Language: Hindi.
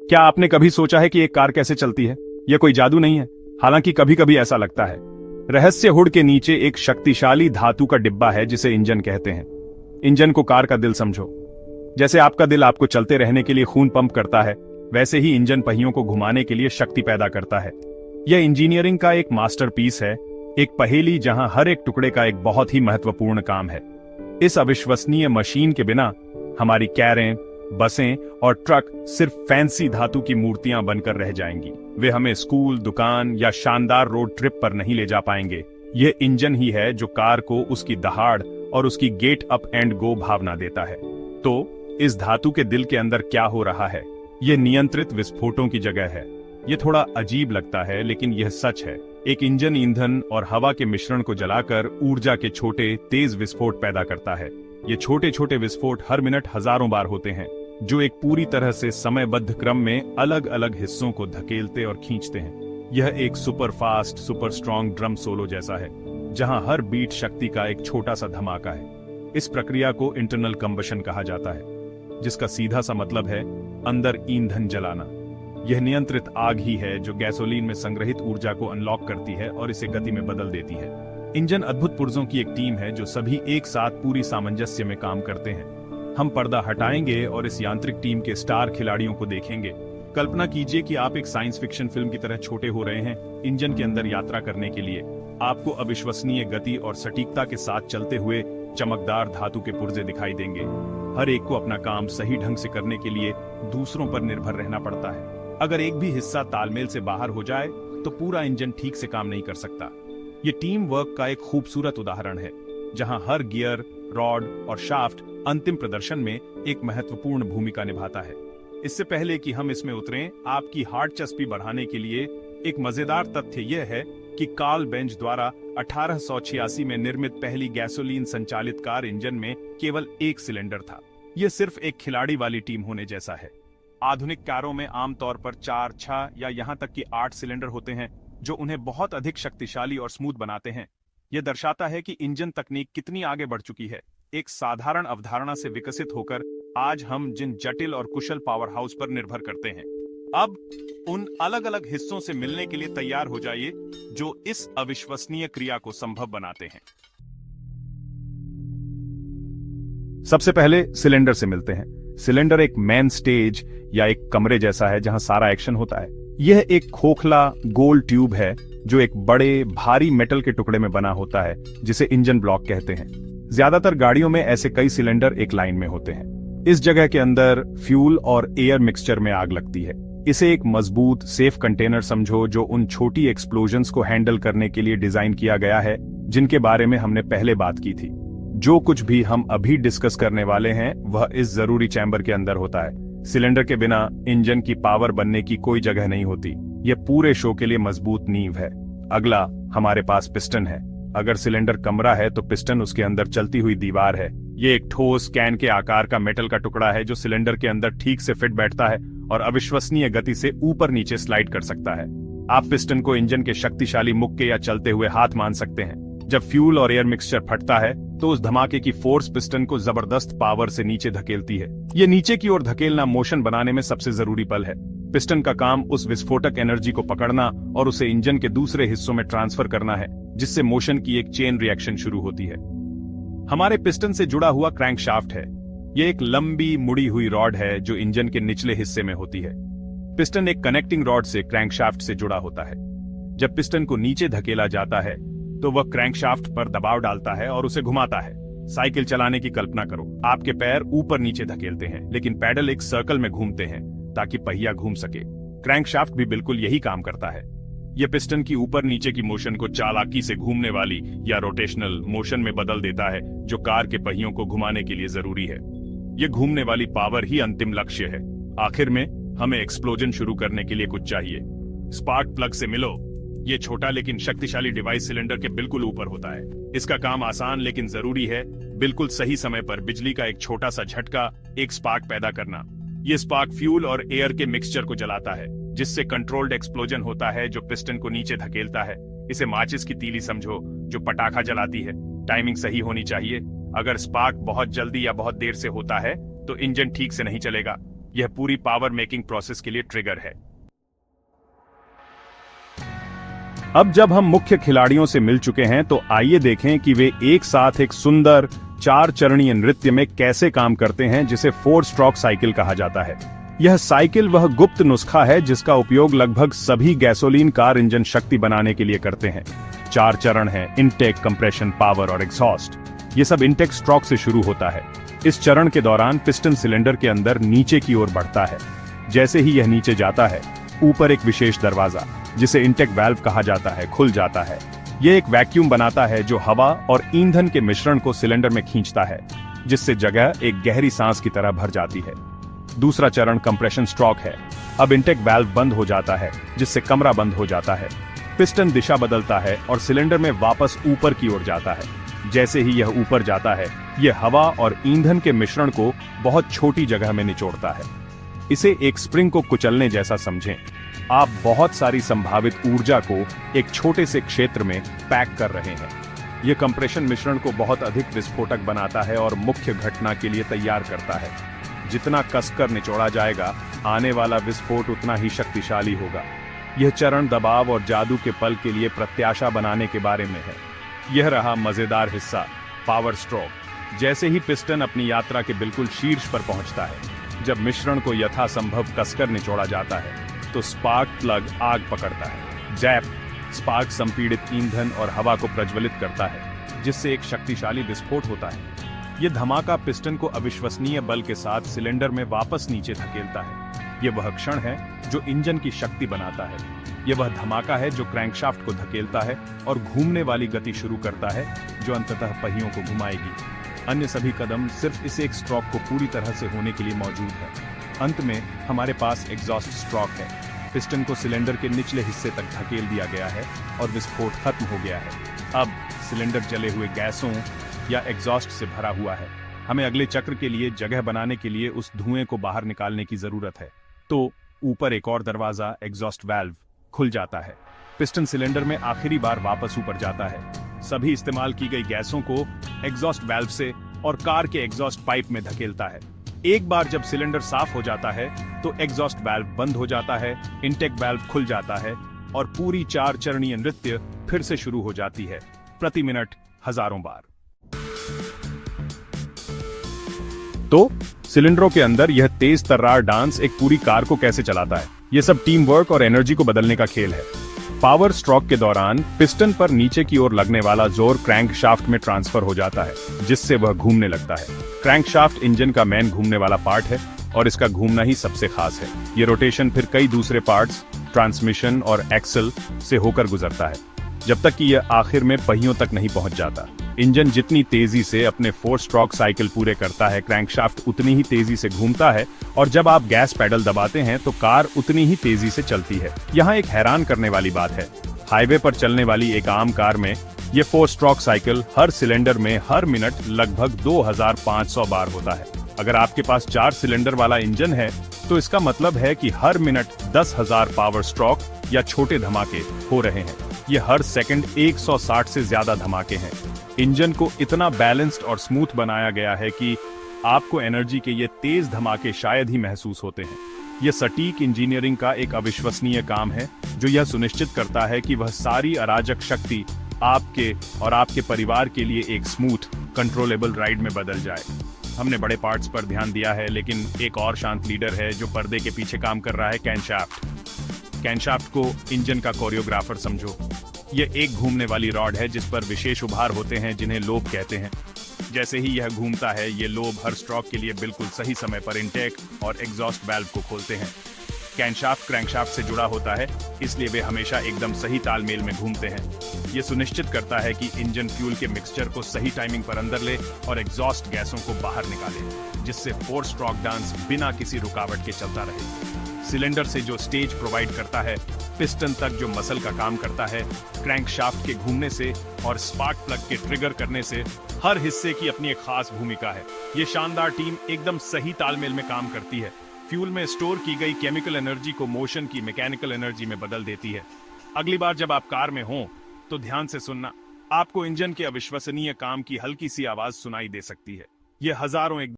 क्या आपने कभी सोचा है कि एक कार कैसे चलती है? यह कोई जादू नहीं है, हालांकि कभी कभी ऐसा लगता है। रहस्य हुड के नीचे एक शक्तिशाली धातु का डिब्बा है जिसे इंजन कहते हैं। इंजन को कार का दिल समझो। जैसे आपका दिल आपको चलते रहने के लिए खून पंप करता है, वैसे ही इंजन पहियों को घुमाने के लिए शक्ति पैदा करता है। यह इंजीनियरिंग का एक मास्टरपीस है, एक पहेली जहां हर एक टुकड़े का एक बहुत ही महत्वपूर्ण काम है। इस अविश्वसनीय मशीन के बिना हमारी कारें, बसें और ट्रक सिर्फ फैंसी धातु की मूर्तियां बनकर रह जाएंगी। वे हमें स्कूल, दुकान या शानदार रोड ट्रिप पर नहीं ले जा पाएंगे। यह इंजन ही है जो कार को उसकी दहाड़ और उसकी गेट अप एंड गो भावना देता है। तो इस धातु के दिल के अंदर क्या हो रहा है? यह नियंत्रित विस्फोटों की जगह है। यह थोड़ा अजीब लगता है, लेकिन यह सच है। एक इंजन ईंधन और हवा के मिश्रण को जलाकर ऊर्जा के छोटे तेज विस्फोट पैदा करता है। ये छोटे छोटे विस्फोट हर मिनट हजारों बार होते हैं, जो एक पूरी तरह से समयबद्ध क्रम में अलग अलग हिस्सों को धकेलते और खींचते हैं। यह एक super fast, super strong drum solo जैसा है, जहां हर बीट शक्ति का एक छोटा सा धमाका है। इस प्रक्रिया को इंटरनल कंबशन कहा जाता है, जिसका सीधा सा मतलब है अंदर ईंधन जलाना। यह नियंत्रित आग ही है जो गैसोलीन में संग्रहित ऊर्जा को अनलॉक करती है और इसे गति में बदल देती है। इंजन अद्भुत पुर्जों की एक टीम है जो सभी एक साथ पूरी सामंजस्य में काम करते हैं। हम पर्दा हटाएंगे और इस यांत्रिक टीम के स्टार खिलाड़ियों को देखेंगे। कल्पना कीजिए कि आप एक साइंस फिक्शन फिल्म की तरह छोटे हो रहे हैं, इंजन के अंदर यात्रा करने के लिए। आपको अविश्वसनीय गति और सटीकता के साथ चलते हुए चमकदार धातु के पुर्जे दिखाई देंगे। हर एक को अपना काम सही ढंग से करने के लिए दूसरों पर निर्भर रहना पड़ता है। अगर एक भी हिस्सा तालमेल से बाहर हो जाए तो पूरा इंजन ठीक से काम नहीं कर सकता। ये टीम वर्क का एक खूबसूरत उदाहरण है, जहां हर गियर, रॉड और शाफ्ट अंतिम प्रदर्शन में एक महत्वपूर्ण भूमिका निभाता है। इससे पहले कि हम इसमें उतरें, आपकी हार्ट चस्पी बढ़ाने के लिए एक मजेदार तथ्य यह है कि कार्ल बेंज द्वारा 1886 में निर्मित पहली गैसोलीन संचालित कार इंजन में केवल एक सिलेंडर था। यह सिर्फ एक खिलाड़ी वाली टीम होने जैसा है। आधुनिक कारों में आमतौर पर 4, 6 या यहां तक कि 8 सिलेंडर होते हैं, जो उन्हें बहुत अधिक शक्तिशाली और स्मूथ बनाते हैं। यह दर्शाता है कि इंजन तकनीक कितनी आगे बढ़ चुकी है। एक साधारण अवधारणा से विकसित होकर आज हम जिन जटिल और कुशल पावर हाउस पर निर्भर करते हैं। अब उन अलग अलग हिस्सों से मिलने के लिए तैयार हो जाइए जो इस अविश्वसनीय क्रिया को संभव बनाते हैं। सबसे पहले सिलेंडर से मिलते हैं। सिलेंडर एक मेन स्टेज या एक कमरे जैसा है जहां सारा एक्शन होता है। यह एक खोखला गोल ट्यूब है जो एक बड़े भारी मेटल के टुकड़े में बना होता है, जिसे इंजन ब्लॉक कहते हैं। ज्यादातर गाड़ियों में ऐसे कई सिलेंडर एक लाइन में होते हैं। इस जगह के अंदर फ्यूल और एयर मिक्सचर में आग लगती है। इसे एक मजबूत सेफ कंटेनर समझो, जो उन छोटी एक्सप्लोजन्स को हैंडल करने के लिए डिजाइन किया गया है जिनके बारे में हमने पहले बात की थी। जो कुछ भी हम अभी डिस्कस करने वाले हैं वह इस जरूरी चैम्बर के अंदर होता है। सिलेंडर के बिना इंजन की पावर बनने की कोई जगह नहीं होती। यह पूरे शो के लिए मजबूत नींव है। अगला हमारे पास पिस्टन है। अगर सिलेंडर कमरा है तो पिस्टन उसके अंदर चलती हुई दीवार है। यह एक ठोस कैन के आकार का मेटल का टुकड़ा है जो सिलेंडर के अंदर ठीक से फिट बैठता है और अविश्वसनीय गति से ऊपर नीचे स्लाइड कर सकता है। आप पिस्टन को इंजन के शक्तिशाली मुक्के या चलते हुए हाथ मान सकते हैं। जब फ्यूल और एयर मिक्सचर फटता है तो उस धमाके की फोर्स पिस्टन को जबरदस्त पावर से नीचे धकेलती है। यह नीचे की ओर धकेलना मोशन बनाने में सबसे जरूरी पल है। पिस्टन का काम उस विस्फोटक एनर्जी को पकड़ना और उसे इंजन के दूसरे हिस्सों में ट्रांसफर करना है, जिससे मोशन की एक चेन रिएक्शन शुरू होती है। हमारे पिस्टन से जुड़ा हुआ क्रैंकशाफ्ट है। यह एक लंबी मुड़ी हुई रॉड है जो इंजन के निचले हिस्से में होती है। पिस्टन एक कनेक्टिंग रॉड से क्रैंकशाफ्ट से जुड़ा होता है। जब पिस्टन को नीचे धकेला जाता है तो वह क्रैंकशाफ्ट पर दबाव डालता है और उसे घुमाता है। साइकिल चलाने की कल्पना करो। आपके पैर ऊपर नीचे धकेलते हैं, लेकिन पैडल एक सर्कल में घूमते हैं ताकि पहिया घूम सके। क्रैंकशाफ्ट भी बिल्कुल यही काम करता है। यह पिस्टन की ऊपर नीचे की मोशन को चालाकी से घूमने वाली या रोटेशनल मोशन में बदल देता है, जो कार के पहियों को घुमाने के लिए जरूरी है। यह घूमने वाली पावर ही अंतिम लक्ष्य है। आखिर में हमें एक्सप्लोजन शुरू करने के लिए कुछ चाहिए। स्पार्क प्लग से मिलो। ये छोटा लेकिन शक्तिशाली डिवाइस सिलेंडर के बिल्कुल ऊपर होता है। इसका काम आसान लेकिन जरूरी है। बिल्कुल सही समय पर बिजली का एक छोटा सा झटका एक स्पार्क पैदा करना। ये स्पार्क फ्यूल और एयर के मिक्सचर को जलाता है, जिससे कंट्रोल्ड एक्सप्लोजन होता है जो पिस्टन को नीचे धकेलता है। इसे माचिस की तीली समझो जो पटाखा जलाती है। टाइमिंग सही होनी चाहिए। अगर स्पार्क बहुत जल्दी या बहुत देर से होता है तो इंजन ठीक से नहीं चलेगा। यह पूरी पावर मेकिंग प्रोसेस के लिए ट्रिगर है। अब जब हम मुख्य खिलाड़ियों से मिल चुके हैं तो आइए देखें कि वे एक साथ एक सुंदर 4 चरणीय नृत्य में कैसे काम करते हैं, जिसे 4 स्ट्रोक साइकिल कहा जाता है। यह साइकिल वह गुप्त नुस्खा है जिसका उपयोग लगभग सभी गैसोलीन कार इंजन शक्ति बनाने के लिए करते हैं। 4 चरण हैं: इनटेक, कंप्रेशन, पावर और एग्जॉस्ट। ये सब इनटेक स्ट्रोक से शुरू होता है। इस चरण के दौरान पिस्टन सिलेंडर के अंदर नीचे की ओर बढ़ता है। जैसे ही यह नीचे जाता है, ऊपर एक विशेष दरवाजा, जिसे इनटेक वाल्व कहा जाता है, खुल जाता है। यह एक वैक्यूम बनाता है जो हवा और ईंधन के मिश्रण को सिलेंडर में खींचता है, जिससे जगह एक गहरी सांस की तरह भर जाती है। दूसरा चरण कंप्रेशन स्ट्रोक है। अब इनटेक वाल्व बंद हो जाता है, जिससे कमरा बंद हो जाता है। पिस्टन दिशा बदलता है और सिलेंडर में वापस ऊपर की ओर जाता है। जैसे ही यह ऊपर जाता है, यह हवा और ईंधन के मिश्रण को बहुत छोटी जगह में निचोड़ता है। इसे एक स्प्रिंग को कुचलने जैसा समझें। आप बहुत सारी संभावित ऊर्जा को एक छोटे से क्षेत्र में पैक कर रहे हैं। यह कंप्रेशन मिश्रण को बहुत अधिक विस्फोटक बनाता है और मुख्य घटना के लिए तैयार करता है। जितना कसकर निचोड़ा जाएगा, आने वाला विस्फोट उतना ही शक्तिशाली होगा। यह चरण दबाव और जादू के पल के लिए प्रत्याशा बनाने के बारे में है। यह रहा मजेदार हिस्सा, पावर स्ट्रोक। जैसे ही पिस्टन अपनी यात्रा के बिल्कुल शीर्ष पर पहुंचता है, जब मिश्रण को यथासंभव कसकर निचोड़ा जाता है, तो स्पार्क प्लग आग पकड़ता है। जैप स्पार्क संपीड़ित ईंधन और हवा को प्रज्वलित करता है, जिससे एक शक्तिशाली विस्फोट होता है। यह धमाका पिस्टन को अविश्वसनीय बल के साथ सिलेंडर में वापस नीचे धकेलता है। यह वह क्षण है जो इंजन की शक्ति बनाता है। यह वह धमाका है जो क्रैंकशाफ्ट को धकेलता है और घूमने वाली गति शुरू करता है, जो अंततः पहियों को घुमाएगी। अन्य सभी कदम सिर्फ इस एक स्ट्रोक को पूरी तरह से होने के लिए मौजूद है। अंत में हमारे पास एग्जॉस्ट स्ट्रोक है। पिस्टन को सिलेंडर के निचले हिस्से तक धकेल दिया गया है और विस्फोट खत्म हो गया है। अब सिलेंडर जले हुए गैसों या एग्जॉस्ट से भरा हुआ है। हमें अगले चक्र के लिए जगह बनाने के लिए उस धुएं को बाहर निकालने की जरूरत है। तो ऊपर एक और दरवाजा, एग्जॉस्ट वाल्व, खुल जाता है। पिस्टन सिलेंडर में आखिरी बार वापस ऊपर जाता है। सभी इस्तेमाल की गई गैसों को एग्जॉस्ट वाल्व से और कार के एग्जॉस्ट पाइप में धकेलता है। एक बार जब सिलेंडर साफ हो जाता है, तो एग्जॉस्ट वाल्व बंद हो जाता है, इनटेक वाल्व खुल जाता है और पूरी 4 चरणीय नृत्य फिर से शुरू हो जाती है, प्रति मिनट हजारों बार। तो सिलेंडरों के अंदर यह तेज तर्रार डांस एक पूरी कार को कैसे चलाता है। यह सब टीम वर्क और एनर्जी को बदलने का खेल है। पावर स्ट्रोक के दौरान पिस्टन पर नीचे की ओर लगने वाला जोर क्रैंकशाफ्ट में ट्रांसफर हो जाता है, जिससे वह घूमने लगता है। क्रैंकशाफ्ट इंजन का मेन घूमने वाला पार्ट है और इसका घूमना ही सबसे खास है। ये रोटेशन फिर कई दूसरे पार्ट्स, ट्रांसमिशन और एक्सल से होकर गुजरता है, जब तक कि यह आखिर में पहियों तक नहीं पहुंच जाता। इंजन जितनी तेजी से अपने 4 स्ट्रोक साइकिल पूरे करता है, क्रैंकशाफ्ट उतनी ही तेजी से घूमता है और जब आप गैस पेडल दबाते हैं तो कार उतनी ही तेजी से चलती है। यहाँ एक हैरान करने वाली बात है, हाईवे पर चलने वाली एक आम कार में ये 4 स्ट्रोक साइकिल हर सिलेंडर में हर मिनट लगभग 2500 बार होता है। अगर आपके पास 4 सिलेंडर वाला इंजन है तो इसका मतलब है कि हर मिनट 10,000 पावर स्ट्रोक या छोटे धमाके हो रहे हैं। ये हर सेकंड 160 से ज्यादा धमाके हैं। इंजन को इतना बैलेंस्ड और स्मूथ बनाया गया है कि आपको एनर्जी के ये तेज धमाके शायद ही महसूस होते हैं। यह सटीक इंजीनियरिंग का एक अविश्वसनीय काम है, जो यह सुनिश्चित करता है कि वह सारी अराजक शक्ति आपके और आपके परिवार के लिए एक स्मूथ, कंट्रोलेबल राइड में बदल जाए। हमने बड़े पार्ट्स पर ध्यान दिया है, लेकिन एक और शांत लीडर है जो पर्दे के पीछे काम कर रहा है, कैनशाफ्ट। कैनशाफ्ट को इंजन का कोरियोग्राफर समझो। यह एक घूमने वाली रॉड है जिस पर विशेष उभार होते हैं जिन्हें लोब कहते हैं। जैसे ही यह घूमता है, ये लोब हर स्ट्रोक के लिए बिल्कुल सही समय पर इनटेक और एग्जॉस्ट वाल्व को खोलते हैं। कैनशाफ्ट क्रैंकशाफ्ट से जुड़ा होता है, इसलिए वे हमेशा एकदम सही तालमेल में घूमते हैं। यह सुनिश्चित करता है कि इंजन फ्यूल के मिक्सचर को सही टाइमिंग पर अंदर ले और एग्जॉस्ट गैसों को बाहर निकाले, जिससे 4 स्ट्रोक डांस बिना किसी रुकावट के चलता रहे। सिलेंडर से जो स्टेज प्रोवाइड करता है, पिस्टन तक जो मसल का काम करता है, क्रैंकशाफ्ट के घूमने से और स्पार्क प्लग के ट्रिगर करने से, हर हिस्से की अपनी एक खास भूमिका है। ये शानदार टीम एकदम सही तालमेल में काम करती है। फ्यूल में स्टोर की गई केमिकल एनर्जी को मोशन की मैकेनिकल एनर्जी में बदल देती है। अगली बार जब आप कार में हों तो ध्यान से सुनना, आपको इंजन के अविश्वसनीय काम की हल्की सी आवाज सुनाई दे सकती है। ये हजारों एक